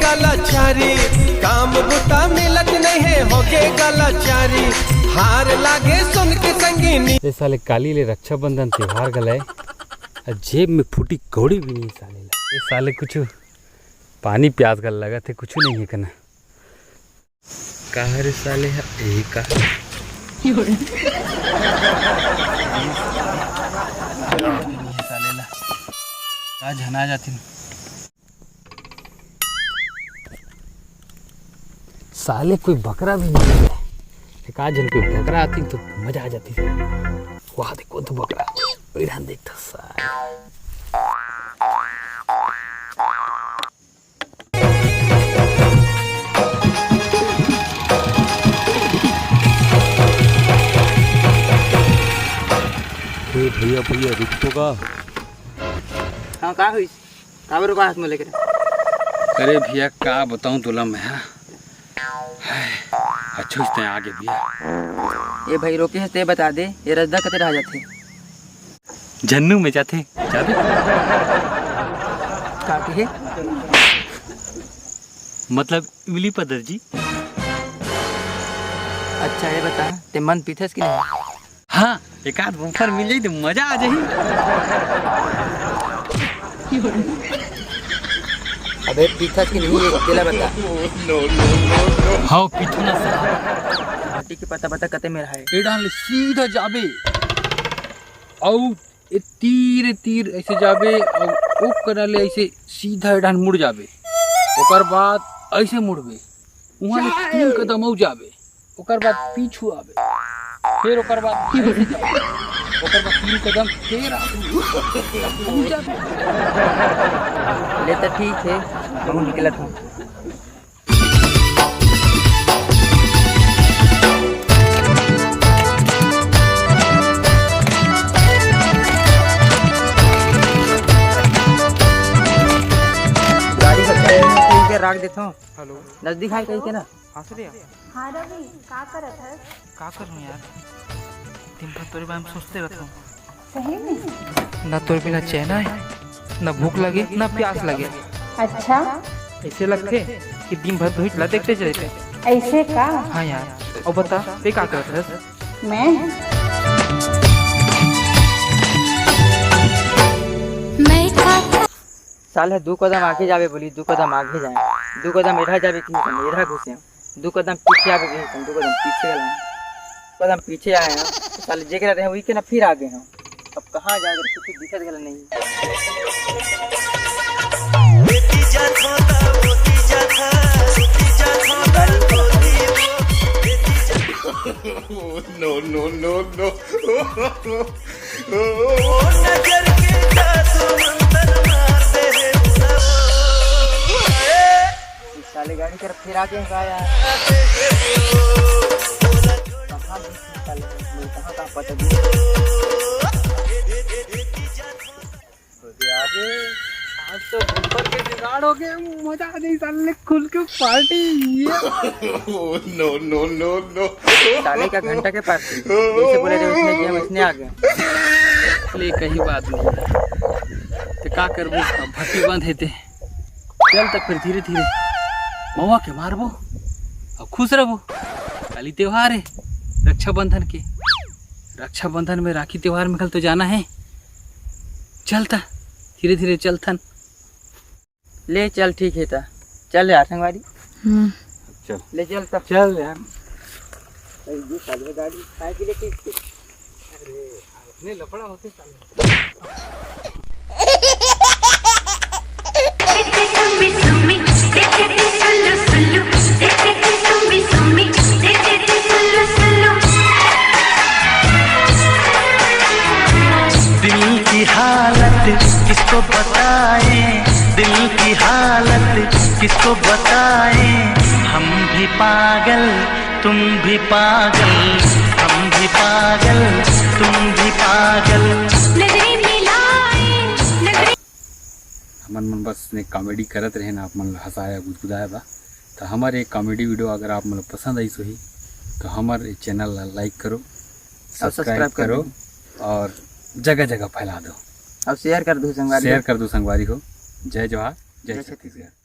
गलाचारी, काम बुता मिलत नहीं है होगे गलाचारी, हार लागे सुन के संगीनी। हाँ का हुई काबर को हाथ में लेकर। अरे भैया का बताऊं तुला मैं, अच्छा इसने आगे भैया। ये भाई रोके है ते बता दे, ये रद्दा कते रह जाते जन्नू में जाते जाते का कहे मतलब इमली पदर जी। अच्छा ये बता ते मन पीथस कि नहीं। हाँ एक आध बम्फर मिल जाए तो मजा आ जाए। अबे पीथस की नहीं, एक तेला बता। हाँ पीथू ना सा हड्डी के पता बता कते में रहा है। ये डाल सीधा जाबे और ये तीर तीर ऐसे जाबे और ओ कराले ऐसे सीधा डान मुड़ जाबे, ओकर बाद ऐसे मुड़बे, वहाँ ले 3 कदम और जाबे, ओकर बाद पीछू आबे, फिर ओकर बाद ऐसे जाबे, ओकर बाद 3 कदम फिर आबे। ले तो ठीक है, हम निकलत हूँ। राख देता हूँ। हेलो नजदीक है कहीं के ना। हाँ रवि का करत है? का करूँ यार, दिन भर तोरे बारे में सोचते रहता हूँ। सही में? ना तोरे बिना चैन है, ना भूख लगे ना प्यास लगे। अच्छा ऐसे लगते कि दिन भर तो हिटला देखते चलते। ऐसे का? हाँ यार और बता ते का करत है? साले 2 कदम आगे जावे बोली, 2 कदम आगे जाए, 2 कदम इधर जावे कि इधर घुसे, 2 कदम पीछे आवे कि 2 कदम पीछे गए, कदम पीछे आए हैं साले जेके रहते हैं वही के ना फिर आगे हैं। अब कहाँ जाए कुछ दिक्कत गल नहीं। नो नो नो नो साले गाड़ी कर फिर आगे यार कहाँ पता आगे आज तो बम्पर के जुगाड़ हो गए, मजा आ गई साले खुल के party. No no no no साले का घंटा के पास जैसे बोले थे उसने किया उसने आ गया। ले कहीं बात नहीं तो का करबो, भट्टी बंद हेते चल तक फिर धीरे धीरे मवा के मारबो और खुश रहबो। काली त्योहार है रक्षाबंधन के, रक्षाबंधन में राखी त्योहार में कल तो जाना है। चलता धीरे धीरे चलथन। ले चल ठीक है ता चल यार संगवारी। चल ले चल तब चल यार। ये साले गाड़ी साइकिल की अरे अपने लफड़ा होते साले। दिल की हालत किसको बताएं, दिल की हालत किसको बताएं, हम भी पागल तुम भी पागल, हम भी पागल तुम भी पागल। मन बस ने कॉमेडी करत रहे ना, आप मन हंसाया गुदगुदाया बा। तो हमारे कॉमेडी वीडियो अगर आप मतलब पसंद आई सही तो हमारे चैनल लाइक करो, सब्सक्राइब करो और जगह जगह फैला दो और शेयर कर दो संगवारी को। जय जवाहर जय छत्तीसगढ़।